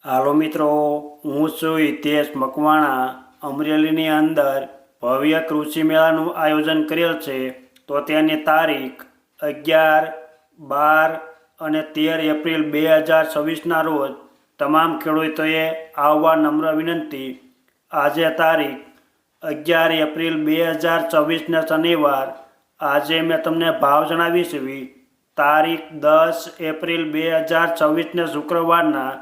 હાલો મિત્રો, હું છું હિતેશ મકવાણા. અમરેલીની અંદર ભવ્ય કૃષિ મેળાનું આયોજન કરેલ છે. તો તેની તારીખ 11, 12 અને 13 એપ્રિલ 2026ના રોજ તમામ ખેડૂતોએ આવવા નમ્ર વિનંતી. આજે તારીખ 11 એપ્રિલ 2024ના શનિવાર. આજે મેં તમને ભાવ જણાવીશ. તારીખ 10 એપ્રિલ 2024ના શુક્રવારના.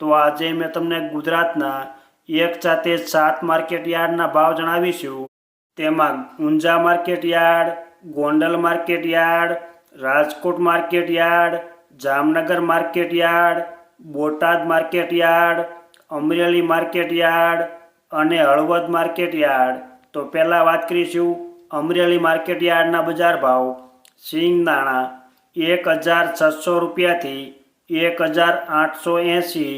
તો આજે મેં તમને ગુજરાતના એક સાથે 7 માર્કેટ યાર્ડના ભાવ જણાવીશું. તેમાં Unjha market yard, Gondal market yard, Rajkot market yard, Jamnagar market yard, Botad market yard, Amreli market yard અને હળવદ માર્કેટ યાર્ડ. તો પહેલાં વાત કરીશું અમરેલી માર્કેટ યાર્ડના બજાર ભાવ. સિંગદાણા 1600 રૂપિયાથી 1880,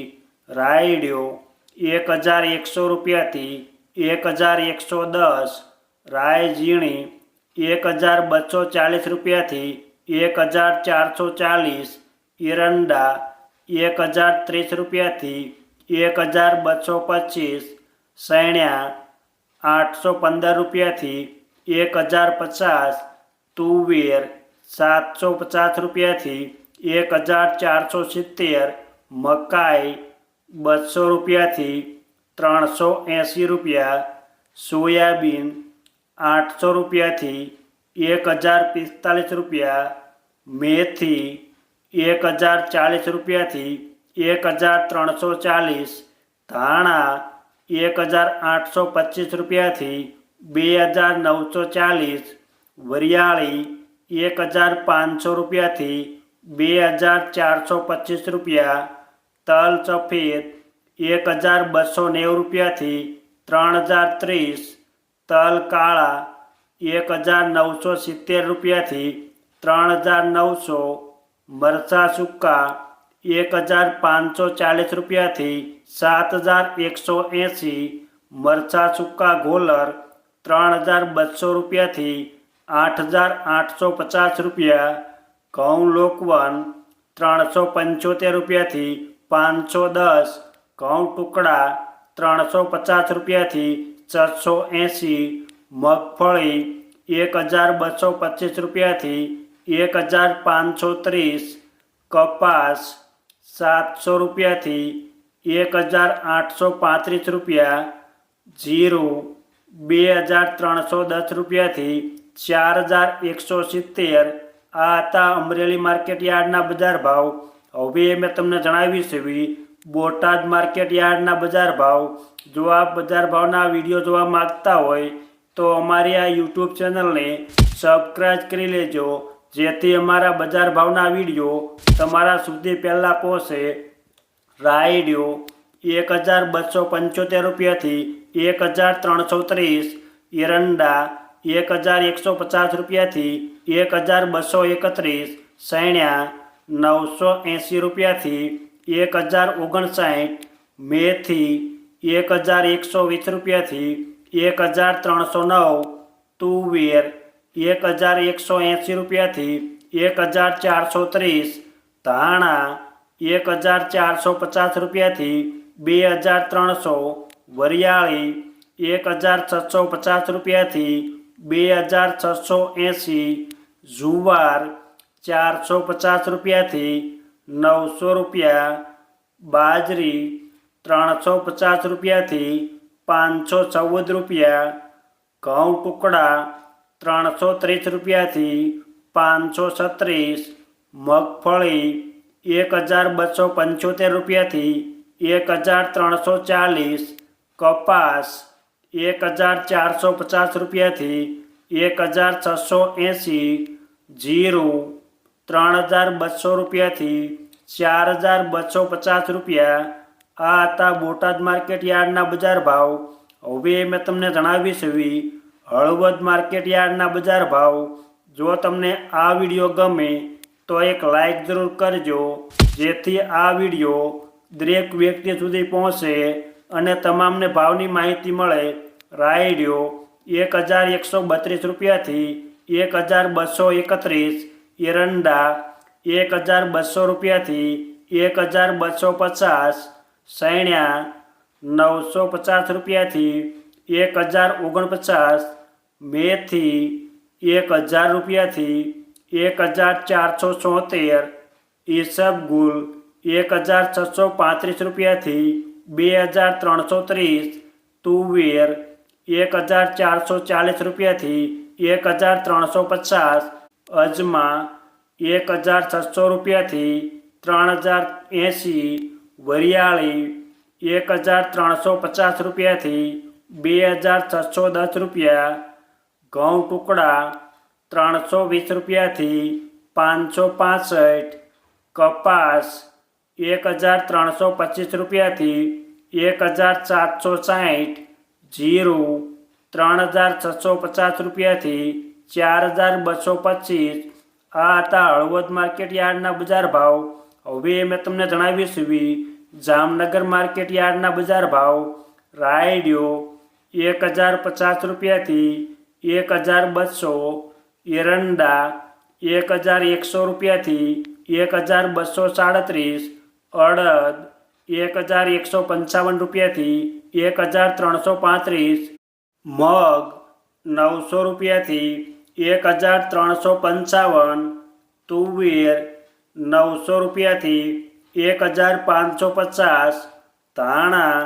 રાયડિયો 1100 રૂપિયાથી 1110, રાય ઝીણી 1240 રૂપિયાથી 1440, એરંડા 1030 રૂપિયાથી 1225, સૈણ્યા 815 રૂપિયાથી 1050, તુવેર 750 રૂપિયાથી 1470, મકાઈ 200 રૂપિયાથી 380 રૂપિયા, સોયાબીન 800 રૂપિયાથી 1045 રૂપિયા, મેથી 1040 રૂપિયાથી 1340, ધાણા 1825 રૂપિયાથી 2940, વરિયાળી 1500 રૂપિયાથી 2425 રૂપિયા, તલ સફેદ 1290 રૂપિયાથી 3030, તલ કાળા 1970 રૂપિયાથી 3900, મરચાં સૂકા 1540 રૂપિયાથી 7180, મરચાં સૂકા ગોલર 3200 રૂપિયાથી 8850 રૂપિયા, ઘઉં લોકવન 375 રૂપિયાથી 510, ઘઉં ટુકડા 350 રૂપિયાથી 680, મગફળી 1225 રૂપિયાથી 1530, કપાસ 700 રૂપિયાથી 1835 રૂપિયા, જીરું 2310 રૂપિયાથી 4170. આ હતા અમરેલી માર્કેટ યાર્ડના બજાર ભાવ. હવે મેં તમને જણાવીશ બોટાદ માર્કેટ યાર્ડના બજાર ભાવ. જો આપ બજાર ભાવના વિડીયો જોવા માંગતા હોય તો અમારી આ યુટ્યુબ ચેનલને સબસ્ક્રાઈબ કરી લેજો, જેથી અમારા બજાર ભાવના વિડીયો તમારા સુધી પહેલાં પહોંચે. રાયડિયો 1275 રૂપિયાથી 1330, એરંડા 1150 રૂપિયાથી 1231, સૈણ્યા 980 રૂપિયાથી 1059, મેથી 1120 રૂપિયાથી 1309, તુવેર 1180 રૂપિયાથી 1430, ધાણા 1450 રૂપિયાથી 2300, વરિયાળી 1650 રૂપિયાથી 2680, જુવાર 450 રૂપિયાથી 900 રૂપિયા, બાજરી 350 રૂપિયાથી 514 રૂપિયા, ઘઉં ટુકડા 330 રૂપિયાથી 536, મગફળી 1275 રૂપિયાથી 1340, કપાસ 1450 રૂપિયાથી 1680, જીરું 3200 રૂપિયાથી 4250 રૂપિયા. આ હતા બોટાદ માર્કેટ યાર્ડના બજાર ભાવ. હવે મેં તમને જણાવીશ હળવદ માર્કેટ યાર્ડના બજાર ભાવ. જો તમને આ વિડીયો ગમે તો એક લાઈક જરૂર કરજો, જેથી આ વિડીયો દરેક વ્યક્તિ સુધી પહોંચે અને તમામને ભાવની માહિતી મળે. રાયડિયો 1132 રૂપિયાથી 1231, એરંડા 1200 રૂપિયાથી 1250, સૈણ્યા 950 રૂપિયાથી 1049, મેથી 1000 રૂપિયાથી 1474, ઈસબગુલ 1635 રૂપિયાથી 2330, તુવેર 1440 રૂપિયાથી 1350, અજમા 1600 રૂપિયાથી 3080, વરિયાળી 1350 રૂપિયાથી 2610 રૂપિયા, ઘઉં ટુકડા 320 રૂપિયાથી 565, કપાસ 1325 રૂપિયાથી 1760, જીરું 3650 રૂપિયાથી 4225. આ હતા હળવદ માર્કેટ યાર્ડના બજાર ભાવ. હવે મેં તમને જણાવીશું જામનગર માર્કેટ યાર્ડના બજાર ભાવ. રાયડિયો 1050 રૂપિયાથી 1200, એરંડા 1100 રૂપિયાથી 1237, અડદ 1155 રૂપિયાથી 1335, મગ 900 રૂપિયાથી 1355, તુવેર 900 રૂપિયાથી 1550, ધાણા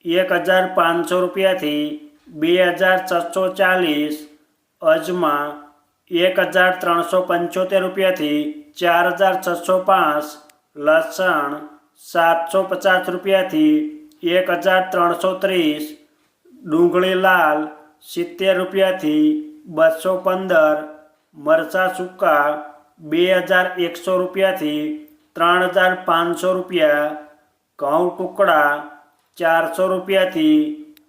1500 રૂપિયાથી 2640, અજમા 1375 રૂપિયાથી 4605, લસણ 750 રૂપિયાથી 1330, ડુંગળી લાલ 70 રૂપિયાથી 215, મરચાં સૂકા 2100 રૂપિયાથી 3500 રૂપિયા, ઘઉં ટુકડા 400 રૂપિયાથી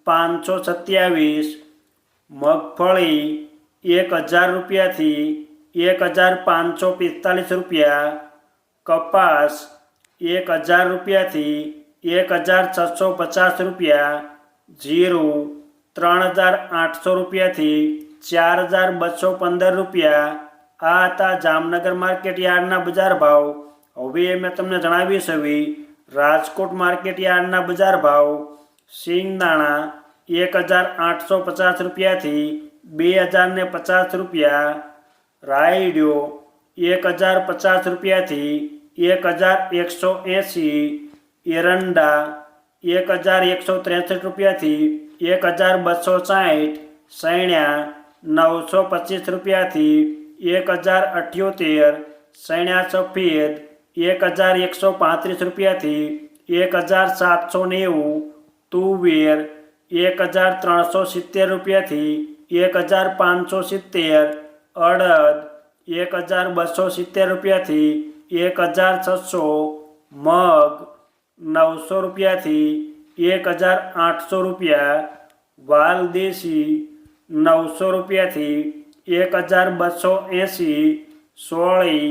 527, મગફળી 1000 રૂપિયાથી 1545 રૂપિયા, કપાસ 1000 રૂપિયાથી 1650 રૂપિયા, જીરું 3800 રૂપિયાથી 4215 રૂપિયા. આ હતા જામનગર માર્કેટ યાર્ડના બજાર ભાવ. હવે મેં તમને જણાવીશ રાજકોટ માર્કેટ યાર્ડના બજાર ભાવ. સિંગદાણા 1850 રૂપિયાથી 2050 રૂપિયા, રાયડિયો 1050 રૂપિયાથી 1180, એરંડા 1163 રૂપિયાથી 1260, સૈણ્યા 925 રૂપિયાથી 1078, સૈણ્યા સફેદ 1135 રૂપિયાથી 1790, તુવેર 1370 રૂપિયાથી 1570, અડદ 1270 રૂપિયાથી 1600, મગ 900 રૂપિયાથી 1800 રૂપિયા, વાલદેશી 900 રૂપિયાથી 1280, સોળી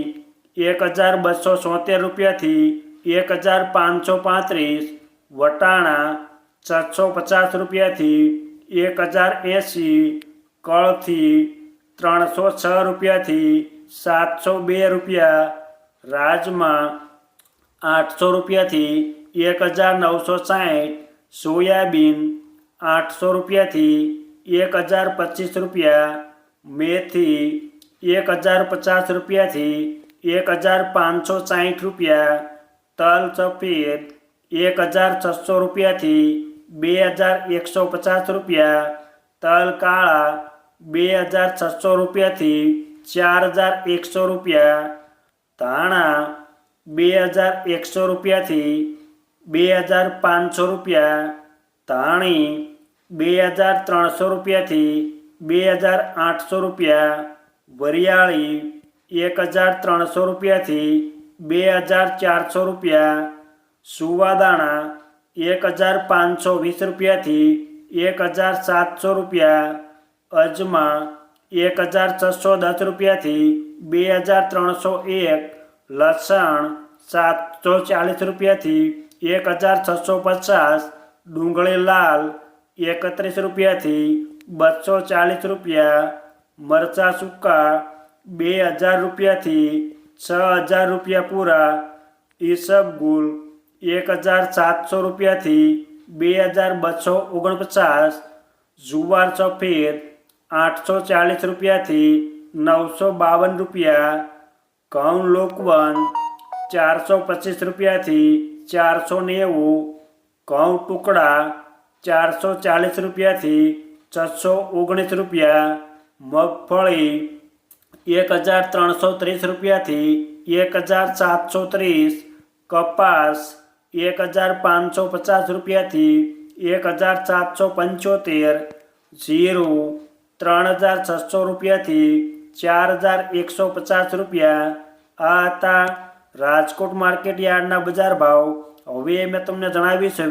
1270 રૂપિયાથી 1535, વટાણા 750 રૂપિયાથી 1080, કળથી 306 રૂપિયાથી 702 રૂપિયા, રાજમા 800 રૂપિયાથી 1960, સોયાબીન 800 રૂપિયાથી 1025 રૂપિયા, મેથી 1050 રૂપિયાથી 1560 રૂપિયા, તલ સફેદ 1600 રૂપિયાથી 2150 રૂપિયા, તલ કાળા 2600 રૂપિયાથી 4100 રૂપિયા, ધાણા 2100 રૂપિયાથી 2500 રૂપિયા, ધાણી 2300 રૂપિયાથી 2800 રૂપિયા, વરિયાળી 1300 રૂપિયાથી 2400 રૂપિયા, સુવાદાણા 1520 રૂપિયાથી 1700 રૂપિયા, અજમા 1610 રૂપિયાથી 2301, લસણ 740 રૂપિયાથી 1650, ડુંગળી લાલ 31 રૂપિયાથી 240 રૂપિયા, મરચાં સૂકા 2000 રૂપિયાથી 6000 રૂપિયા પૂરા, ઈસબગુલ 1700 રૂપિયાથી 2249, જુવાર સફેદ 840 રૂપિયાથી 952 રૂપિયા, ઘઉં લોકવન 425 રૂપિયાથી 490, ઘઉં ટુકડા 440 રૂપિયાથી 619 રૂપિયા, મગફળી 1330 રૂપિયાથી 1730, કપાસ 1550 રૂપિયાથી 1775, જીરું 3600 રૂપિયાથી 4150 રૂપિયા. આ હતા રાજકોટ માર્કેટ યાર્ડના બજાર ભાવ. હવે મેં તમને જણાવી છે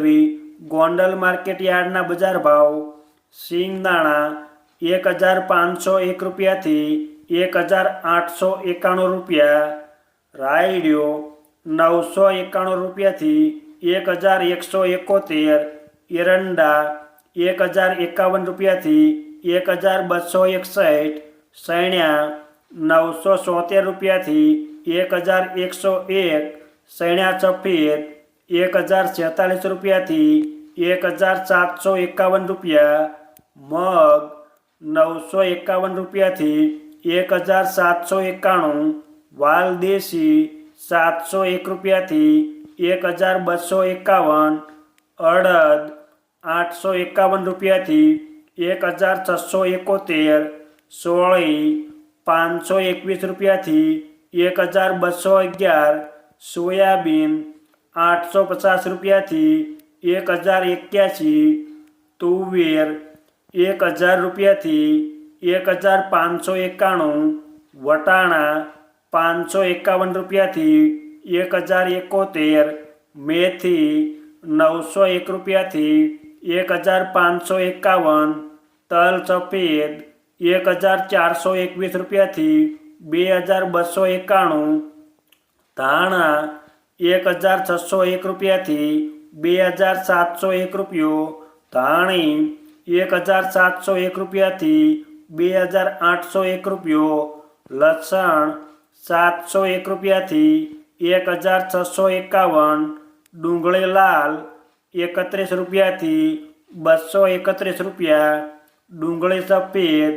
ગોંડલ માર્કેટ યાર્ડના બજાર ભાવ. સિંગદાણા 1501 રૂપિયાથી 1891 રૂપિયા, રાયડિયો 991 રૂપિયાથી 1171, એરંડા 1051 રૂપિયાથી 1261, સૈણ્યા 970 રૂપિયાથી 1101, સૈણ્યા સફેદ 1046 રૂપિયાથી 1751 રૂપિયા, મગ 951 રૂપિયાથી 1791, વાલ દેશી 701 રૂપિયાથી 1251, અડદ 851 રૂપિયાથી 1671, સોળી 521 રૂપિયાથી 1211, સોયાબીન 850 રૂપિયાથી 1081, તુવેર 1000 રૂપિયાથી 1591, વટાણા 551 રૂપિયાથી 1071, મેથી 901 રૂપિયાથી 1551, તલ સફેદ 1421 રૂપિયાથી 2291, ધાણા 1601 રૂપિયાથી 2701 રૂપિયો, ધાણી 1701 રૂપિયાથી 2801 રૂપિયો, લસણ 701 રૂપિયાથી 1651, ડુંગળી લાલ 31 રૂપિયાથી 231 રૂપિયા, ડુંગળી સફેદ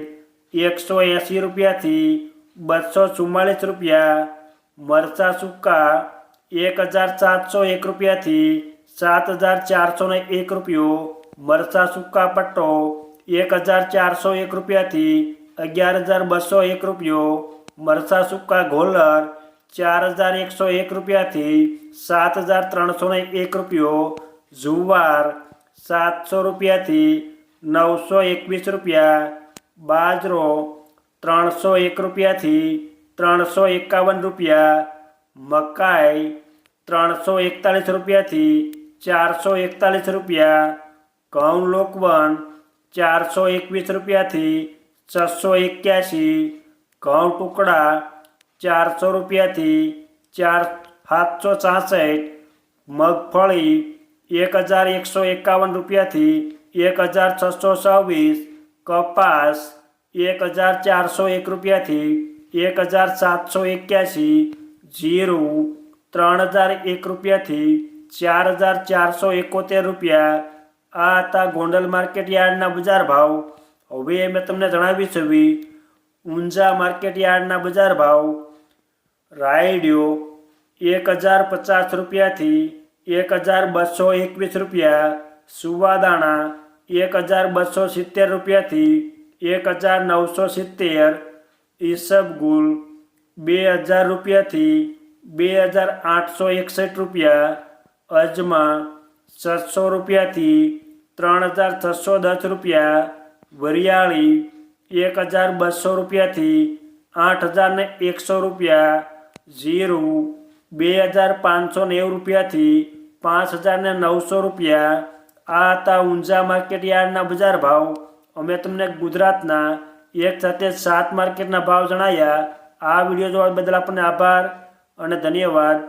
180 રૂપિયાથી 244 રૂપિયા, મરચાં સૂકા 1701 રૂપિયાથી 7401 રૂપિયો, મરચાં સૂકા પટ્ટો 1401 રૂપિયાથી 11201 રૂપિયો, મરચાં સૂકા ગોલર 4101 રૂપિયાથી 7301 રૂપિયો, જુવાર 700 રૂપિયાથી 921 રૂપિયા, બાજરો 301 રૂપિયાથી 351 રૂપિયા, મકાઈ 341 રૂપિયાથી 441 રૂપિયા, ઘઉં લોકવન 421 રૂપિયાથી 681, ઘઉં ટુકડા 400 રૂપિયાથી 766, મગફળી 1151 રૂપિયાથી 1626, કપાસ 1401 રૂપિયાથી 1781, જીરું 3001 રૂપિયાથી 4471 રૂપિયા. આ હતા ગોંડલ માર્કેટ યાર્ડના બજાર ભાવ. હવે મેં તમને જણાવી છે ઊંઝા માર્કેટ યાર્ડના બજાર ભાવ. રાયડિયો 1050 રૂપિયાથી 1221 રૂપિયા, સુવાદાણા 1270 રૂપિયાથી 1970, ઈસબગુલ 2000 રૂપિયાથી 2861 રૂપિયા, અજમા 700 રૂપિયાથી 3610 રૂપિયા, વરિયાળી 1200 રૂપિયાથી 8100 રૂપિયા, જીરું 2590 રૂપિયાથી 5900 રૂપિયા. આ હતા ઊંઝા માર્કેટ યાર્ડના બજાર ભાવ. અમે તમને ગુજરાતના એક સાથે 7 માર્કેટના ભાવ જણાવ્યા. આ વિડીયો જોવા બદલ આપણને આભાર અને ધન્યવાદ.